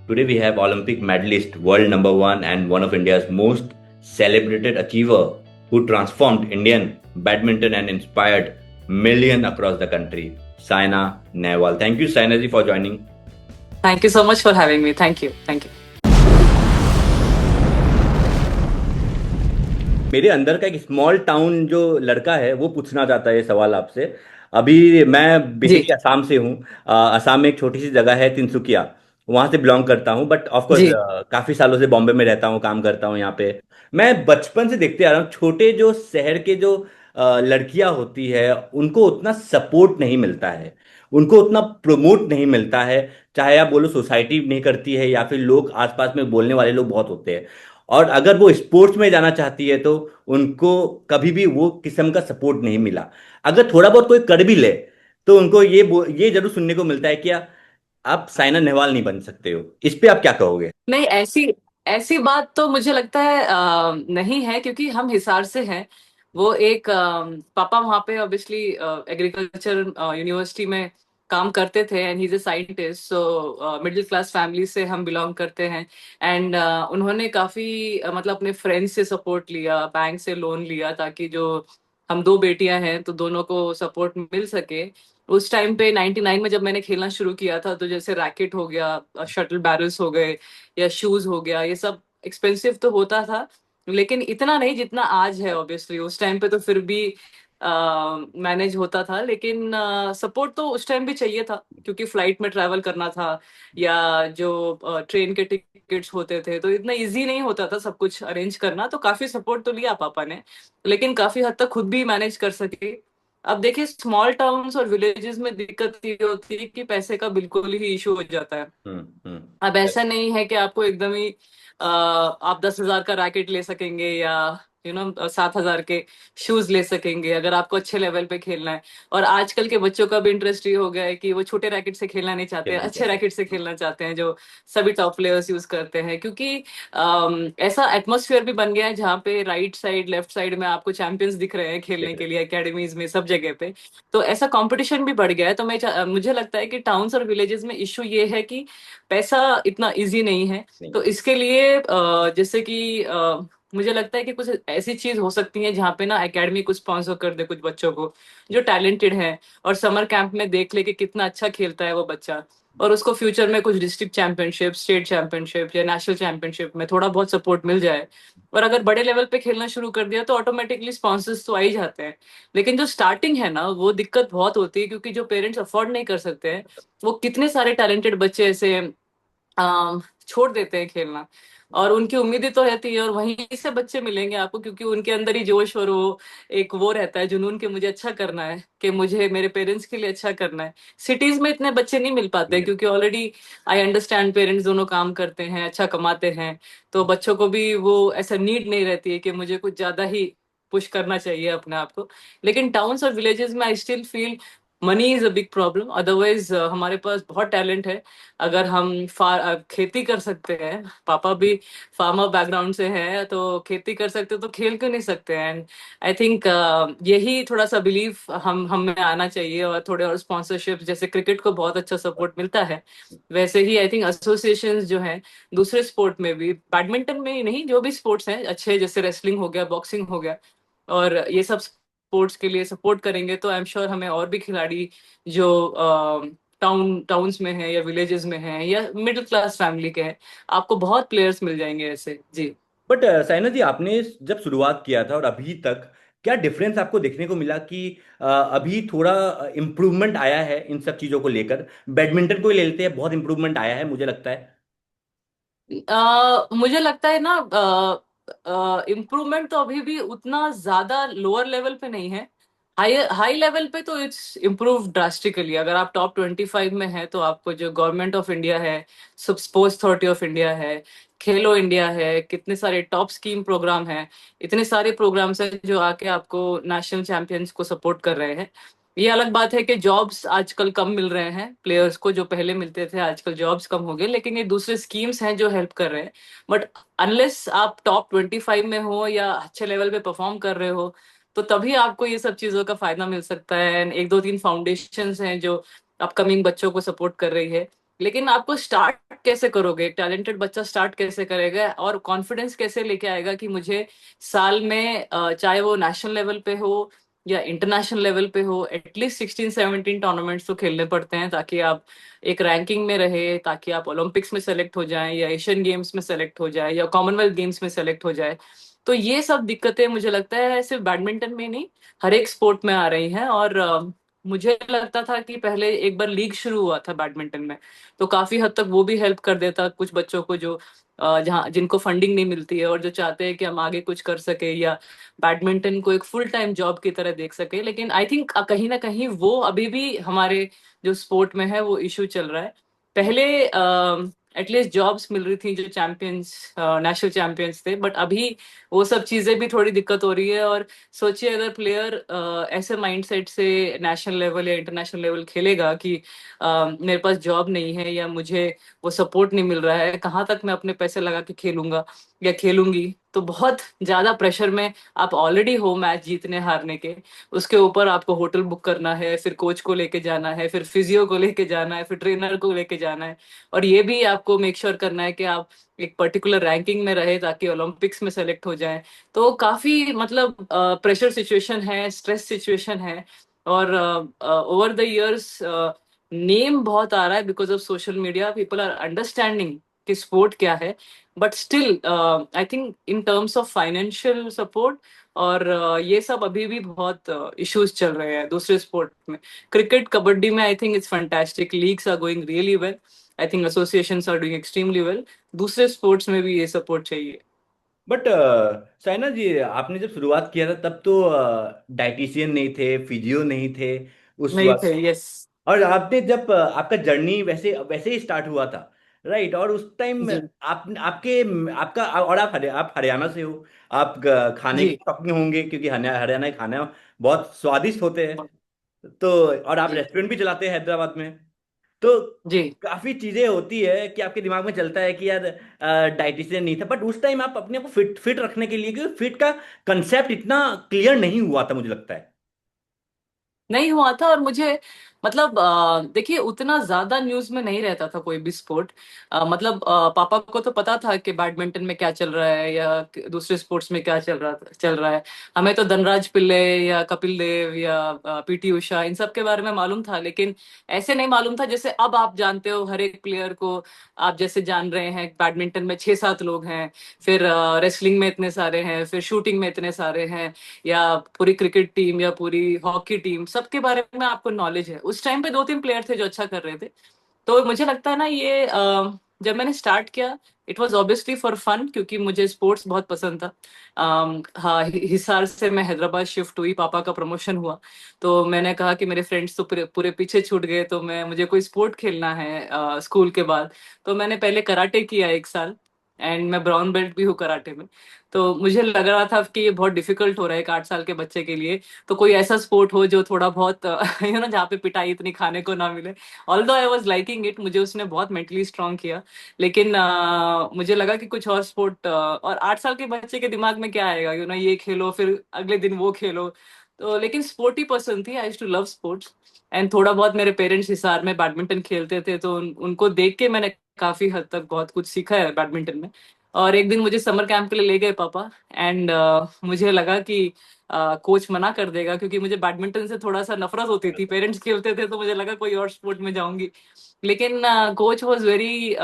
Today we have Olympic medalist, world number one, and one of India's most celebrated achiever who transformed Indian badminton and inspired millions across the country, Saina Nehwal. Thank you, Saina ji, for joining. Thank you so much for having me. Thank you. Thank you. मेरे अंदर का एक small town जो लड़का है वो पूछना चाहता है ये सवाल आपसे। अभी मैं जी, बेसिकली असम से हूँ। असम में एक छोटी सी जगह है तिनसुकिया, वहां से बिलोंग करता हूँ। बट ऑफ कोर्स जी, काफी सालों से बॉम्बे में रहता हूँ, काम करता हूँ यहाँ पे। मैं बचपन से देखते आ रहा हूँ छोटे जो शहर के जो लड़कियां होती है उनको उतना सपोर्ट नहीं मिलता है, उनको उतना प्रमोट नहीं मिलता है। चाहे आप बोलो सोसाइटी नहीं करती है या फिर लोग आसपास में बोलने वाले लोग बहुत होते हैं। और अगर वो स्पोर्ट्स में जाना चाहती है तो उनको कभी भी वो किस्म का सपोर्ट नहीं मिला। अगर थोड़ा बहुत कोई कर भी ले तो उनको ये जरूर सुनने को मिलता है कि आप साइना नेहवाल नहीं बन सकते हो। इस पे आप क्या कहोगे? नहीं, ऐसी ऐसी बात तो मुझे लगता है नहीं है, क्योंकि हम हिसार से हैं। वो एक पापा वहाँ पे ऑब्वियसली एग्रीकल्चर यूनिवर्सिटी में काम करते थे, and he is a scientist. So middle class family से हम बिलोंग करते हैं। एंड उन्होंने काफी मतलब अपने फ्रेंड्स से सपोर्ट लिया, बैंक से लोन लिया, ताकि जो हम दो बेटियां हैं तो दोनों को सपोर्ट मिल सके। उस टाइम पे 99 में जब मैंने खेलना शुरू किया था, तो जैसे रैकेट हो गया, शटल बैरल्स हो गए, या शूज हो गया, ये सब एक्सपेंसिव तो होता था, लेकिन इतना नहीं जितना आज है। ऑब्वियसली उस टाइम पे तो फिर भी मैनेज होता था, लेकिन सपोर्ट तो उस टाइम भी चाहिए था, क्योंकि फ्लाइट में ट्रैवल करना था, या जो ट्रेन के टिकट्स होते थे, तो इतना इजी नहीं होता था सब कुछ अरेंज करना। तो काफी सपोर्ट तो लिया पापा ने, लेकिन काफी हद तक खुद भी मैनेज कर सके। अब देखिए, स्मॉल टाउन्स और विलेजेस में दिक्कत ये होती है कि पैसे का बिल्कुल ही इशू हो जाता है। अब हम्म। ऐसा नहीं है कि आपको एकदम ही आप 10,000 का रैकेट ले सकेंगे, या 7,000 के शूज ले सकेंगे, अगर आपको अच्छे लेवल पे खेलना है। और आजकल के बच्चों का भी इंटरेस्ट ये हो गया है कि वो छोटे रैकेट से खेलना नहीं चाहते हैं, खेलना अच्छे चाहते रैकेट से खेलना चाहते हैं, जो सभी टॉप प्लेयर्स यूज करते हैं। क्योंकि ऐसा एटमोसफियर भी बन गया है जहाँ पे राइट साइड लेफ्ट साइड में आपको चैंपियंस दिख रहे हैं खेलने के लिए, एकेडमीज में, सब जगह पे। तो ऐसा कंपटीशन भी बढ़ गया है। तो मुझे लगता है कि टाउन्स और विलेजेस में इशू ये है कि पैसा इतना इजी नहीं है। नहीं। तो इसके लिए जैसे कि मुझे लगता है कि कुछ ऐसी चीज हो सकती है जहाँ पे ना एकेडमी कुछ स्पॉन्सर कर दे कुछ बच्चों को जो टैलेंटेड है, और समर कैंप में देख ले कि कितना अच्छा खेलता है वो बच्चा, और उसको फ्यूचर में कुछ डिस्ट्रिक्ट चैंपियनशिप, स्टेट चैंपियनशिप या नेशनल चैंपियनशिप में थोड़ा बहुत सपोर्ट मिल जाए। और अगर बड़े लेवल पे खेलना शुरू कर दिया तो ऑटोमेटिकली स्पॉन्सर्स तो आ ही जाते हैं। लेकिन जो स्टार्टिंग है ना, वो दिक्कत बहुत होती है, क्योंकि जो पेरेंट्स अफोर्ड नहीं कर सकते हैं, वो कितने सारे टैलेंटेड बच्चे ऐसे छोड़ देते हैं खेलना। और उनकी उम्मीदें तो रहती है, और वहीं से बच्चे मिलेंगे आपको, क्योंकि उनके अंदर ही जोश और वो एक वो रहता है जुनून कि मुझे अच्छा करना है, कि मुझे मेरे पेरेंट्स के लिए अच्छा करना है। सिटीज में इतने बच्चे नहीं मिल पाते, नहीं। क्योंकि ऑलरेडी आई अंडरस्टैंड पेरेंट्स दोनों काम करते हैं, अच्छा कमाते हैं। तो बच्चों को भी वो ऐसा नीड नहीं रहती है कि मुझे कुछ ज्यादा ही पुश करना चाहिए अपने आप को। लेकिन टाउन्स और विलेजेस में I still feel money is a big problem. Otherwise हमारे पास बहुत टैलेंट है। अगर हम खेती कर सकते हैं, पापा भी फार्मर बैकग्राउंड से हैं, तो खेती कर सकते हैं, तो खेल क्यों नहीं सकते हैं? एंड आई थिंक यही थोड़ा सा बिलीफ हम में आना चाहिए, और थोड़े और स्पॉन्सरशिप, जैसे क्रिकेट को बहुत अच्छा सपोर्ट मिलता है, वैसे ही आई थिंक एसोसिएशन जो हैं दूसरे स्पोर्ट में भी, बैडमिंटन में ही नहीं, जो भी स्पोर्ट्स हैं अच्छे, जैसे रेसलिंग हो गया, बॉक्सिंग हो गया, और ये सब स्पोर्ट्स के लिए सपोर्ट करेंगे तो आई एम श्योर हमें और भी खिलाड़ी जो टाउन्स में है, या विलेजेस में है, या मिडिल क्लास फैमिली के हैं, आपको बहुत प्लेयर्स मिल जाएंगे ऐसे। जी। बट साइना जी, आपने जब शुरुआत किया था और अभी तक क्या डिफरेंस आपको देखने को मिला कि अभी थोड़ा इम्प्रूवमेंट आया है इन सब चीजों को लेकर? बैडमिंटन को ही ले लेते हैं, बहुत इम्प्रूवमेंट आया है मुझे लगता है। मुझे लगता है ना, इम्प्रूवमेंट तो अभी भी उतना ज्यादा लोअर लेवल पे नहीं है। हाई हाई लेवल पे तो इट्स इम्प्रूव ड्रास्टिकली। अगर आप टॉप 25 में है, तो आपको जो गवर्नमेंट ऑफ इंडिया है, सब स्पोर्ट्स अथॉरिटी ऑफ इंडिया है, खेलो इंडिया है, कितने सारे टॉप स्कीम प्रोग्राम है, इतने सारे प्रोग्राम्स हैं जो आके आपको नेशनल चैंपियंस को सपोर्ट कर रहे हैं। ये अलग बात है कि जॉब्स आजकल कम मिल रहे हैं प्लेयर्स को, जो पहले मिलते थे आजकल जॉब्स कम हो गए, लेकिन ये दूसरे स्कीम्स हैं जो हेल्प कर रहे हैं। बट अनलेस आप टॉप 25 में हो या अच्छे लेवल पे परफॉर्म कर रहे हो, तो तभी आपको ये सब चीजों का फायदा मिल सकता है। And एक दो तीन फाउंडेशंस हैं जो अपकमिंग बच्चों को सपोर्ट कर रही है। लेकिन आपको स्टार्ट कैसे करोगे, टैलेंटेड बच्चा स्टार्ट कैसे करेगा और कॉन्फिडेंस कैसे लेके आएगा कि मुझे साल में चाहे वो नेशनल लेवल पे हो या इंटरनेशनल लेवल पे हो, एटलीस्ट 16-17 टूर्नामेंट्स तो खेलने पड़ते हैं ताकि आप एक रैंकिंग में रहे, ताकि आप ओलंपिक्स में सेलेक्ट हो जाएं या एशियन गेम्स में सेलेक्ट हो जाए या कॉमनवेल्थ गेम्स में सेलेक्ट हो जाए। तो ये सब दिक्कतें मुझे लगता है सिर्फ बैडमिंटन में नहीं, हर एक स्पोर्ट में आ रही हैं। और मुझे लगता था कि पहले एक बार लीग शुरू हुआ था बैडमिंटन में, तो काफी हद तक वो भी हेल्प कर देता कुछ बच्चों को जो जहाँ जिनको फंडिंग नहीं मिलती है और जो चाहते हैं कि हम आगे कुछ कर सके या बैडमिंटन को एक फुल टाइम जॉब की तरह देख सके। लेकिन आई थिंक कहीं ना कहीं वो अभी भी हमारे जो स्पोर्ट में है वो इशू चल रहा है। पहले एटलीस्ट जॉब्स मिल रही थी जो चैंपियंस, नेशनल चैंपियंस थे, बट अभी वो सब चीजें भी थोड़ी दिक्कत हो रही है। और सोचिए अगर प्लेयर ऐसे माइंडसेट से नेशनल लेवल या इंटरनेशनल लेवल खेलेगा कि मेरे पास जॉब नहीं है या मुझे वो सपोर्ट नहीं मिल रहा है, कहाँ तक मैं अपने पैसे लगा के खेलूंगा या खेलूंगी, तो बहुत ज्यादा प्रेशर में आप ऑलरेडी हो मैच जीतने हारने के, उसके ऊपर आपको होटल बुक करना है, फिर कोच को लेके जाना है, फिर फिजियो को लेके जाना है, फिर ट्रेनर को लेके जाना है, और ये भी आपको मेक श्योर करना है कि आप एक पर्टिकुलर रैंकिंग में रहे ताकि ओलंपिक्स में सेलेक्ट हो जाए। तो काफी मतलब प्रेशर सिचुएशन है, स्ट्रेस सिचुएशन है। और ओवर द इयर्स नेम बहुत आ रहा है because of social media, people are understanding कि स्पोर्ट क्या है। But still I think in terms of financial support और ये सब अभी भी बहुत इश्यूज चल रहे हैं दूसरे स्पोर्ट में। क्रिकेट कबड्डी में I think it's fantastic, leagues are going really well, I think associations are doing extremely well. दूसरे स्पोर्ट्स में भी ये सपोर्ट चाहिए। बट साइना जी, आपने जब शुरुआत किया था तब तो डाइटिशियन नहीं थे, फिजियो नहीं थे उस नहीं थे, वक्त। यस। और आपने जब आपका जर्नी वैसे वैसे ही स्टार्ट हुआ था, राइट? और उस टाइम जी आप आपके आपका और आप हरियाणा से हो। आप खाने के जी शौकीन होंगे क्योंकि हरियाणा के खाना बहुत स्वादिष्ट होते हैं। तो और आप जी रेस्टोरेंट भी चलाते हैं हैदराबाद में। तो जी। काफी चीजें होती है कि आपके दिमाग में चलता है कि यार डाइटिशियन नहीं था, बट उस टाइम आप अपने आप को फिट फिट रखने के लिए, क्योंकि फिट का कंसेप्ट इतना क्लियर नहीं हुआ था मुझे लगता है। नहीं हुआ था। और मुझे मतलब देखिए उतना ज्यादा न्यूज में नहीं रहता था कोई भी स्पोर्ट। मतलब पापा को तो पता था कि बैडमिंटन में क्या चल रहा है या दूसरे स्पोर्ट्स में क्या चल रहा है। हमें तो धनराज पिल्ले या कपिल देव या पीटी उषा इन सब के बारे में मालूम था, लेकिन ऐसे नहीं मालूम था जैसे अब आप जानते हो हर एक प्लेयर को। आप जैसे जान रहे हैं बैडमिंटन में 6-7 लोग हैं, फिर रेसलिंग में इतने सारे हैं, फिर शूटिंग में इतने सारे हैं, या पूरी क्रिकेट टीम या पूरी हॉकी टीम, सबके बारे में आपको नॉलेज है। उस टाइम पे 2-3 प्लेयर थे जो अच्छा कर रहे थे। तो मुझे लगता है ना ये जब मैंने स्टार्ट किया it was obviously for fun, क्योंकि मुझे स्पोर्ट्स बहुत पसंद था। हाँ, हिसार से मैं हैदराबाद शिफ्ट हुई, पापा का प्रमोशन हुआ, तो मैंने कहा कि मेरे फ्रेंड्स तो पूरे पूरे पीछे छूट गए, तो मुझे कोई स्पोर्ट खेलना है स्कूल के बाद। तो मैंने पहले कराटे किया 1 साल, एंड मैं ब्राउन बेल्ट भी हूँ कराटे में। तो मुझे लग रहा था कि ये बहुत डिफिकल्ट हो रहा है एक 8 साल के बच्चे के लिए, तो कोई ऐसा स्पोर्ट हो जो थोड़ा बहुत जहाँ पे पिटाई इतनी खाने को ना मिले। Although I was liking it, मुझे उसने बहुत मेंटली स्ट्रांग किया। लेकिन मुझे लगा कि कुछ और स्पोर्ट, और 8 साल के बच्चे के दिमाग में क्या आएगा, ये खेलो फिर अगले दिन वो खेलो। तो लेकिन स्पोर्ट ही पसंद थी, I used to love sports. And थोड़ा बहुत मेरे पेरेंट्स हिसार में बैडमिंटन खेलते थे, तो उनको देख के मैंने काफी हद तक बहुत कुछ सीखा है बैडमिंटन में। और एक दिन मुझे समर कैंप के लिए ले गए पापा, एंड मुझे लगा कि कोच मना कर देगा, क्योंकि मुझे बैडमिंटन से थोड़ा सा नफरत होती थी, पेरेंट्स खेलते थे तो मुझे लगा कोई और स्पोर्ट में जाऊंगी। लेकिन कोच वॉज वेरी,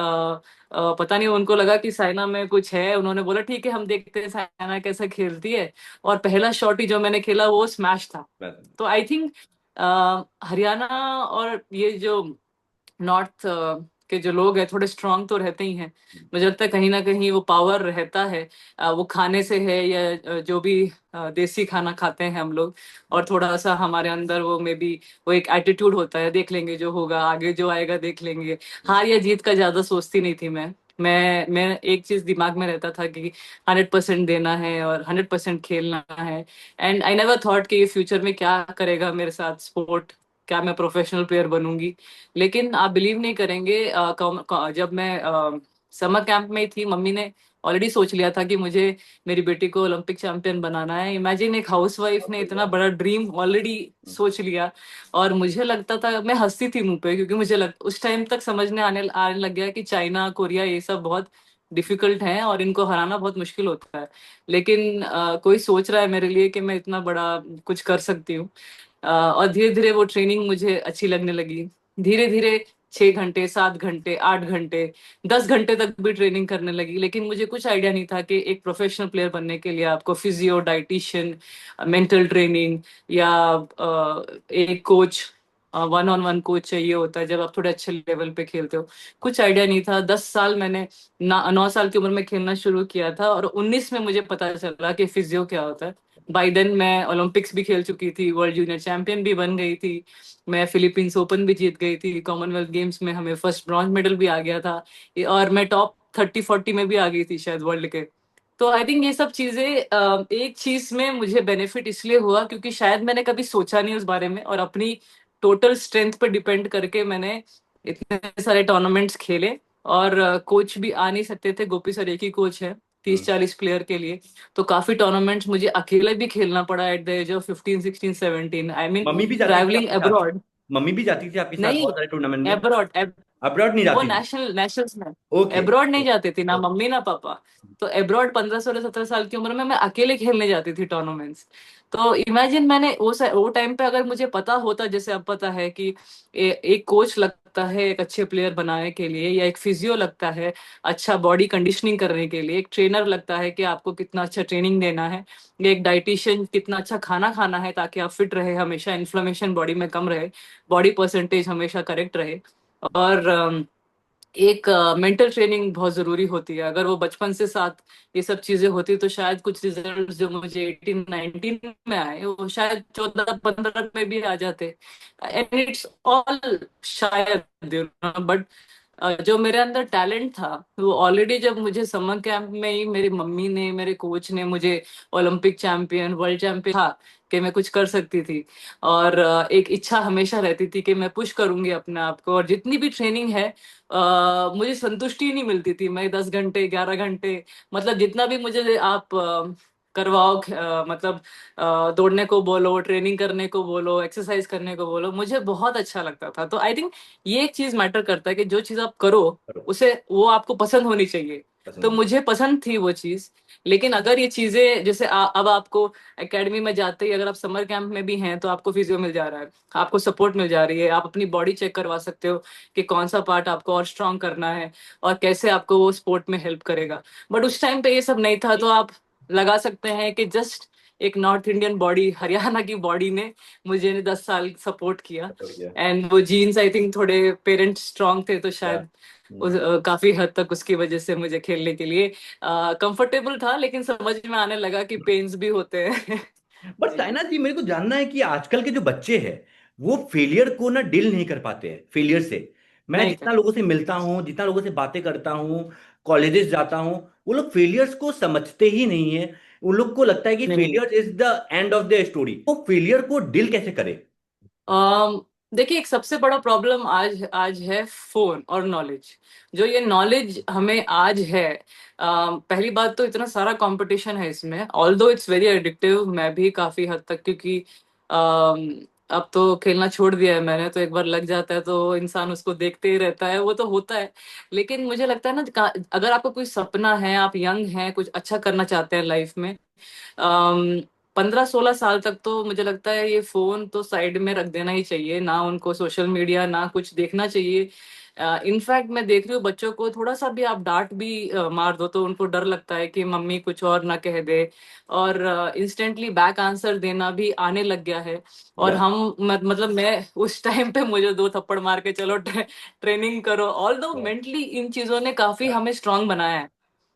पता नहीं उनको लगा कि साइना में कुछ है, उन्होंने बोला ठीक है हम देखते हैं साइना कैसा खेलती है। और पहला शॉट ही जो मैंने खेला वो स्मैश था। तो आई थिंक हरियाणा और ये जो नॉर्थ के जो लोग हैं थोड़े स्ट्रांग तो रहते ही हैं। मुझे लगता है कहीं ना कहीं वो पावर रहता है, वो खाने से है या जो भी देसी खाना खाते हैं हम लोग। और थोड़ा सा हमारे अंदर वो मे बी वो एक एटीट्यूड होता है, देख लेंगे जो होगा, आगे जो आएगा देख लेंगे। हार या जीत का ज्यादा सोचती नहीं थी मैं एक चीज दिमाग में रहता था कि 100% देना है और 100% खेलना है। एंड आई नेवर थॉट कि ये फ्यूचर में क्या करेगा मेरे साथ स्पोर्ट, क्या मैं प्रोफेशनल प्लेयर बनूंगी। लेकिन आप बिलीव नहीं करेंगे, जब मैं समर कैंप में ही थी, मम्मी ने ऑलरेडी सोच लिया था कि मुझे मेरी बेटी को ओलंपिक चैंपियन बनाना है। इमेजिन, एक हाउसवाइफ ने इतना बड़ा ड्रीम ऑलरेडी सोच लिया। और मुझे लगता था, मैं हंसती थी मुंह पे, क्योंकि उस टाइम तक समझने आने आने लग गया कि चाइना, कोरिया, ये सब बहुत डिफिकल्ट हैं और इनको हराना बहुत मुश्किल होता है। लेकिन कोई सोच रहा है मेरे लिए कि मैं इतना बड़ा कुछ कर सकती हूँ। और धीरे धीरे वो ट्रेनिंग मुझे अच्छी लगने लगी। धीरे धीरे 6 घंटे, 7 घंटे, 8 घंटे, 10 घंटे तक भी ट्रेनिंग करने लगी। लेकिन मुझे कुछ आइडिया नहीं था कि एक प्रोफेशनल प्लेयर बनने के लिए आपको फिजियो, डाइटिशियन, मेंटल ट्रेनिंग, या एक coach, one on one coach चाहिए होता है जब आप थोड़े अच्छे लेवल पे खेलते हो। कुछ आइडिया नहीं था। 10 साल मैंने 9 साल की उम्र में खेलना शुरू किया था, और 19 में मुझे पता चला कि फिजियो क्या होता है। बाई देन मैं ओलंपिक्स भी खेल चुकी थी, वर्ल्ड जूनियर चैंपियन भी बन गई थी, मैं फिलीपींस ओपन भी जीत गई थी, कॉमनवेल्थ गेम्स में हमें फर्स्ट ब्रॉन्ज मेडल भी आ गया था, और मैं टॉप 30-40 में भी आ गई थी शायद वर्ल्ड के। तो आई थिंक ये सब चीजें, एक चीज में मुझे बेनिफिट इसलिए हुआ क्योंकि शायद मैंने कभी सोचा नहीं उस बारे में, और अपनी टोटल स्ट्रेंथ पे डिपेंड करके मैंने इतने सारे टूर्नामेंट्स खेले। और कोच भी आ नहीं सकते थे, गोपी सर एक ही कोच है तीस हम्म। 40 प्लेयर के लिए। तो काफी टूर्नामेंट्स मुझे अकेले भी खेलना पड़ा at the age of 15, 16, 17, I mean mummy भी जाती थी ट्रैवलिंग आपके साथ? अब्रॉड। मम्मी भी जाती थी आपके साथ नहीं, बहुत सारे टूर्नामेंट में? एब्रॉड, अब्रॉड नहीं वो जाती थी? नेशनल्स में। ओके। एब्रॉड नहीं जाती थी, ना मम्मी ना पापा। तो एब्रॉड 15, 16, 17 साल की उम्र में मैं अकेले खेलने जाती थी टूर्नामेंट्स। तो इमेजिन, मैंने वो टाइम पे अगर मुझे पता होता, जैसे अब पता है कि एक कोच लगता है एक अच्छे प्लेयर बनाने के लिए, या एक फिजियो लगता है अच्छा बॉडी कंडीशनिंग करने के लिए, एक ट्रेनर लगता है कि आपको कितना अच्छा ट्रेनिंग देना है, या एक डाइटिशियन कितना अच्छा खाना खाना है ताकि आप फिट रहे, हमेशा इन्फ्लेमेशन बॉडी में कम रहे, बॉडी परसेंटेज हमेशा करेक्ट रहे। और एक मेंटल ट्रेनिंग बहुत जरूरी होती है। अगर वो बचपन से साथ ये सब चीजें होती तो शायद कुछ रिजल्ट जो मुझे 18, 19 में आए वो शायद 14, 15 में भी आ जाते। एंड इट्स ऑल शायद, बट जो मेरे अंदर टैलेंट था वो ऑलरेडी, जब मुझे समर कैंप में ही मेरी मम्मी ने, मेरे कोच ने मुझे ओलंपिक चैंपियन, वर्ल्ड चैंपियन था कि मैं कुछ कर सकती थी। और एक इच्छा हमेशा रहती थी कि मैं पुश करूंगी अपने आप को, और जितनी भी ट्रेनिंग है मुझे संतुष्टि नहीं मिलती थी। मैं 10 घंटे, 11 घंटे, मतलब जितना भी मुझे आप करवाओ, मतलब दौड़ने को बोलो, ट्रेनिंग करने को बोलो, एक्सरसाइज करने को बोलो, मुझे बहुत अच्छा लगता था। तो आई थिंक ये एक चीज मैटर करता है कि जो चीज आप करो करो। उसे, वो आपको पसंद होनी चाहिए। पसंद तो होना। मुझे पसंद थी वो चीज। लेकिन अगर ये चीजें जैसे अब आपको एकेडमी में जाते ही, अगर आप समर कैंप में भी हैं तो आपको फिजियो मिल जा रहा है, आपको सपोर्ट मिल जा रही है, आप अपनी बॉडी चेक करवा सकते हो कि कौन सा पार्ट आपको और स्ट्रांग करना है, और कैसे आपको वो स्पोर्ट में हेल्प करेगा। बट उस टाइम पे ये सब नहीं था। तो आप लगा सकते हैं कि जस्ट एक नॉर्थ इंडियन बॉडी, हरियाणा की बॉडी ने मुझे 10 साल सपोर्ट किया। सपोर्ट किया। एंड वो जीन्स, आई थिंक थोड़े पेरेंट्स स्ट्रांग थे तो या। शायद काफी हद तक उसकी वजह से मुझे खेलने के लिए कंफर्टेबल था। लेकिन समझ में आने लगा कि पेन्स भी होते हैं। बट जी। साइना जी, मेरे को जानना है कि आजकल के जो बच्चे हैं वो फेलियर को ना डील नहीं कर पाते हैं, फेलियर से। मैं नहीं जितना कर। लोगों से मिलता हूँ, जितना लोगों से बातें करता हूँ, कॉलेजेस जाता हूँ, वो लोग फेलियर्स को समझते ही नहीं है। उन लोग को लगता है कि नहीं। Failure is the end of the story. वो फेलियर को डील कैसे करे? अम, देखिए, एक सबसे बड़ा प्रॉब्लम आज आज है फोन और नॉलेज। जो ये नॉलेज हमें आज है, पहली बात तो इतना सारा कंपटीशन है इसमें, ऑल्दो इट्स वेरी एडिक्टिव। मैं भी काफी हद तक, क्योंकि अब तो खेलना छोड़ दिया है मैंने, तो एक बार लग जाता है तो इंसान उसको देखते ही रहता है, वो तो होता है। लेकिन मुझे लगता है ना, अगर आपको कोई सपना है, आप यंग हैं, कुछ अच्छा करना चाहते हैं लाइफ में, 15, 16 साल तक तो मुझे लगता है ये फोन तो साइड में रख देना ही चाहिए ना, उनको सोशल मीडिया ना कुछ देखना चाहिए। इनफैक्ट मैं देख रही हूँ बच्चों को, थोड़ा सा भी आप डांट भी मार दो तो उनको डर लगता है कि मम्मी कुछ और ना कह दे। और इंस्टेंटली बैक आंसर देना भी आने लग गया है। और या। हम मतलब मैं उस टाइम पे मुझे 2 थप्पड़ मार के चलो ट्रेनिंग करो, ऑल दो मेंटली इन चीजों ने काफी हमें स्ट्रांग बनाया है।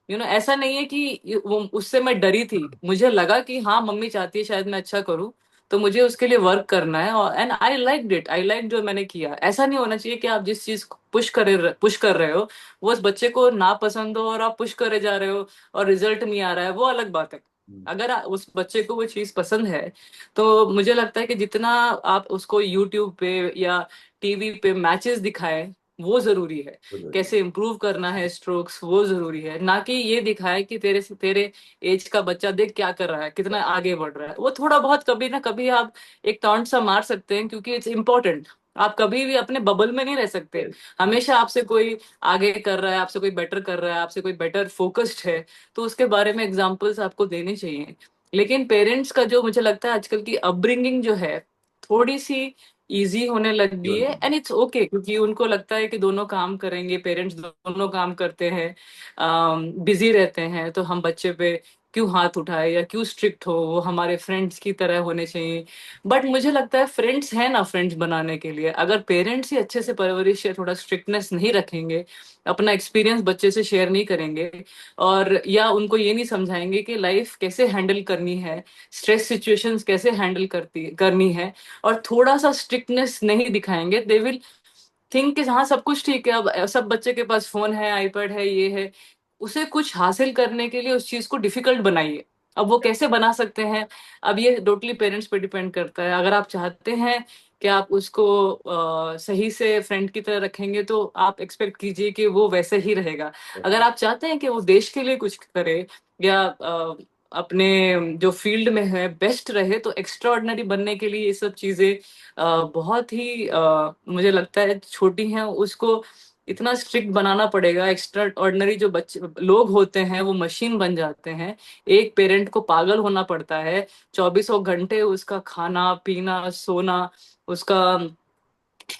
ऐसा नहीं है कि वो उससे मैं डरी थी, मुझे लगा कि हाँ मम्मी चाहती है शायद मैं अच्छा करूँ, तो मुझे उसके लिए वर्क करना है। और and I like it, I like जो मैंने किया। ऐसा नहीं होना चाहिए कि आप जिस चीज को पुश कर रहे हो वो उस बच्चे को ना पसंद हो और आप पुश करे जा रहे हो और रिजल्ट नहीं आ रहा है, वो अलग बात है। अगर उस बच्चे को वो चीज पसंद है तो मुझे लगता है कि जितना आप उसको यूट्यूब पे या टीवी पे मैचेस दिखाएं, वो जरूरी है। वो जरूरी कैसे इम्प्रूव करना है स्ट्रोक्स, वो जरूरी है, ना कि ये दिखाए कि तेरे एज का बच्चा देख क्या कर रहा है, कितना आगे बढ़ रहा है। वो थोड़ा बहुत कभी ना कभी आप एक टॉन्ट सा मार सकते हैं, क्योंकि इट्स इम्पोर्टेंट। आप कभी भी अपने बबल में नहीं रह सकते। है। हमेशा आपसे कोई आगे कर रहा है, आपसे कोई बेटर कर रहा है, आपसे कोई बेटर फोकस्ड है, तो उसके बारे में एग्जाम्पल्स आपको देने चाहिए। लेकिन पेरेंट्स का जो मुझे लगता है आजकल की अपब्रिंगिंग जो है, थोड़ी सी इजी होने लग गई है, एंड इट्स ओके, क्योंकि उनको लगता है कि दोनों काम करेंगे, पेरेंट्स दोनों काम करते हैं, बिजी रहते हैं, तो हम बच्चे पे क्यों हाथ उठाए या क्यों स्ट्रिक्ट हो, वो हमारे फ्रेंड्स की तरह होने चाहिए। बट मुझे लगता है फ्रेंड्स है ना फ्रेंड्स बनाने के लिए, अगर पेरेंट्स ही अच्छे से परवरिश या थोड़ा स्ट्रिक्टनेस नहीं रखेंगे, अपना एक्सपीरियंस बच्चे से शेयर नहीं करेंगे, और या उनको ये नहीं समझाएंगे कि लाइफ कैसे हैंडल करनी है, स्ट्रेस सिचुएशंस कैसे हैंडल करनी है, और थोड़ा सा स्ट्रिक्टनेस नहीं दिखाएंगे, दे विल थिंक कि हाँ सब कुछ ठीक है, अब सब बच्चे के पास फोन है, आईपैड है, ये है। उसे कुछ हासिल करने के लिए उस चीज को डिफिकल्ट बनाइए। अब वो कैसे बना सकते हैं, अब ये टोटली पेरेंट्स पे डिपेंड करता है। अगर आप चाहते हैं कि आप उसको सही से फ्रेंड की तरह रखेंगे, तो आप एक्सपेक्ट कीजिए कि वो वैसे ही रहेगा। अगर आप चाहते हैं कि वो देश के लिए कुछ करे, या अपने जो फील्ड में है बेस्ट रहे, तो एक्स्ट्रा ऑर्डिनरी बनने के लिए ये सब चीजें बहुत ही मुझे लगता है छोटी हैं। उसको इतना स्ट्रिक्ट बनाना पड़ेगा। एक्स्ट्रा ऑर्डिनरी जो बच्चे लोग होते हैं वो मशीन बन जाते हैं। एक पेरेंट को पागल होना पड़ता है, 24 घंटे उसका खाना पीना सोना, उसका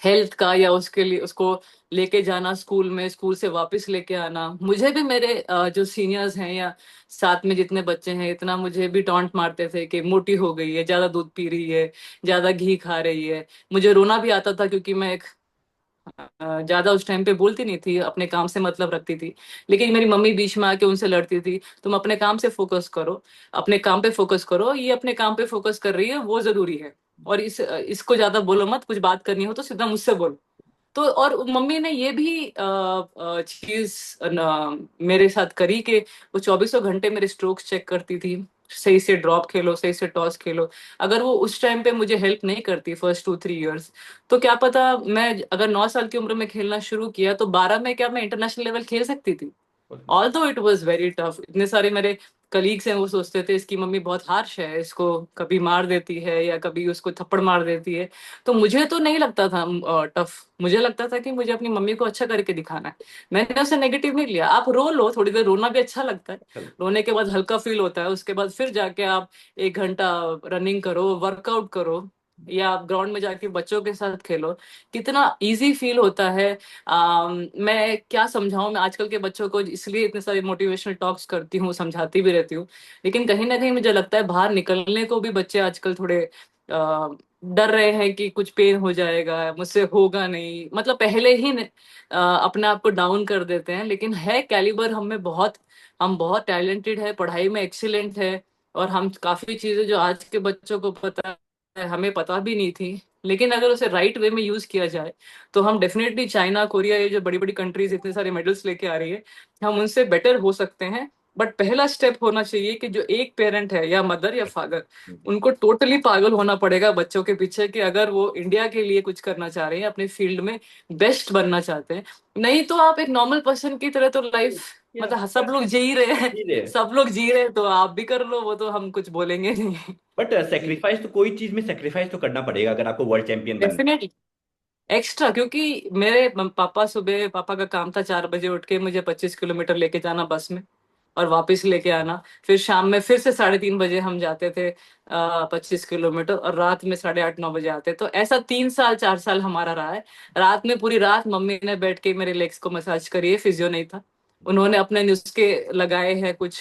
हेल्थ का, या उसके लिए उसको लेके जाना स्कूल में, स्कूल से वापस लेके आना। मुझे भी मेरे जो सीनियर्स हैं या साथ में जितने बच्चे हैं, इतना मुझे भी टॉन्ट मारते थे कि मोटी हो गई है, ज्यादा दूध पी रही है, ज्यादा घी खा रही है। मुझे रोना भी आता था, क्योंकि मैं एक ज्यादा उस टाइम पे बोलती नहीं थी, अपने काम से मतलब रखती थी। लेकिन मेरी मम्मी बीच में आके उनसे लड़ती थी, तुम अपने काम से फोकस करो, अपने काम पे फोकस करो, ये अपने काम पे फोकस कर रही है, वो जरूरी है। और इसको ज्यादा बोलो मत, कुछ बात करनी हो तो सीधा मुझसे बोलो। तो और मम्मी ने ये भी चीज मेरे साथ करी कि वो 24 घंटे मेरे स्ट्रोक्स चेक करती थी, सही से ड्रॉप खेलो, सही से टॉस खेलो। अगर वो उस टाइम पे मुझे हेल्प नहीं करती फर्स्ट 2-3 इयर्स, तो क्या पता मैं अगर 9 साल की उम्र में खेलना शुरू किया, तो 12 में क्या मैं इंटरनेशनल लेवल खेल सकती थी। Although it was very tough. इतने सारे मेरे कलीग्स हैं, वो सोचते थे इसकी मम्मी बहुत हार्श है, इसको कभी मार देती है या कभी उसको थप्पड़ मार देती है। तो मुझे तो नहीं लगता था टफ, मुझे लगता था कि मुझे अपनी मम्मी को अच्छा करके दिखाना है। मैंने उसे नेगेटिव नहीं लिया। आप रो लो, थोड़ी देर रोना भी अच्छा लगता है, रोने के बाद हल्का फील होता है, उसके बाद फिर जाके आप 1 घंटा रनिंग करो, वर्कआउट करो, या आप ग्राउंड में जाके बच्चों के साथ खेलो, कितना इजी फील होता है। मैं क्या समझाऊं, मैं आजकल के बच्चों को इसलिए इतने सारे मोटिवेशनल टॉक्स करती हूँ, समझाती भी रहती हूँ। लेकिन कहीं ना कहीं मुझे लगता है बाहर निकलने को भी बच्चे आजकल थोड़े डर रहे हैं कि कुछ पेन हो जाएगा, मुझसे होगा नहीं, मतलब पहले ही अपने आप को डाउन कर देते हैं। लेकिन है कैलिबर हम में बहुत, हम बहुत टैलेंटेड है, पढ़ाई में एक्सीलेंट है, और हम काफी चीजें जो आज के बच्चों को पता है हमें पता भी नहीं थी। लेकिन अगर उसे राइट वे में यूज किया जाए, तो हम डेफिनेटली चाइना कोरिया, ये जो बड़ी बड़ी कंट्रीज इतने सारे मेडल्स लेके आ रही है, हम उनसे बेटर हो सकते हैं। बट पहला स्टेप होना चाहिए कि जो एक पेरेंट है या मदर या फादर, उनको टोटली पागल होना पड़ेगा बच्चों के पीछे, कि अगर वो इंडिया के लिए कुछ करना चाह रहे हैं, अपने फील्ड में बेस्ट बनना चाहते हैं। नहीं तो आप एक नॉर्मल पर्सन की तरह तो लाइफ, मतलब सब लोग जी ही रहे हैं, सब लोग जी रहे हैं, तो आप भी कर लो, वो तो हम कुछ बोलेंगे नहीं। बट जी, सेक्रीफाइस तो कोई चीज में सेक्रीफाइस तो करना पड़ेगा अगर आपको वर्ल्ड चैंपियन बनना डेफिनेटली एक्स्ट्रा, क्योंकि मेरे पापा सुबह, पापा का काम था 4 बजे उठ के मुझे 25 किलोमीटर लेके जाना बस में, और वापस लेके आना। फिर शाम में फिर से 3:30 बजे हम जाते थे 25 किलोमीटर, और रात में 8:30-9 बजे आते। तो ऐसा 3 साल 4 साल हमारा रहा है। रात में पूरी रात मम्मी ने बैठ के मेरे लेग्स को मसाज करी है, फिजियो नहीं था। उन्होंने अपने नुस्खे लगाए हैं, कुछ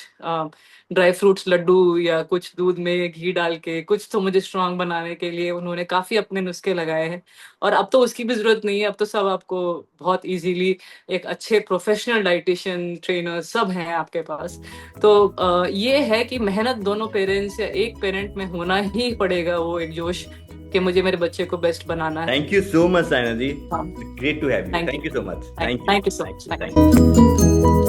ड्राई फ्रूट्स लड्डू, या कुछ दूध में घी डाल के, कुछ तो मुझे स्ट्रांग बनाने के लिए उन्होंने काफी अपने नुस्खे लगाए हैं। और अब तो उसकी भी जरूरत नहीं है, अब तो सब आपको बहुत इजीली एक अच्छे प्रोफेशनल डाइटिशियन ट्रेनर सब हैं आपके पास। तो ये है कि मेहनत दोनों पेरेंट्स या एक पेरेंट में होना ही पड़ेगा, वो एक जोश कि मुझे मेरे बच्चे को बेस्ट बनाना है। Thank you so much Saina ji, हाँ, great to have you, thank you, thank you so much, thank you, thank you so thank much, you, thank thank you. You.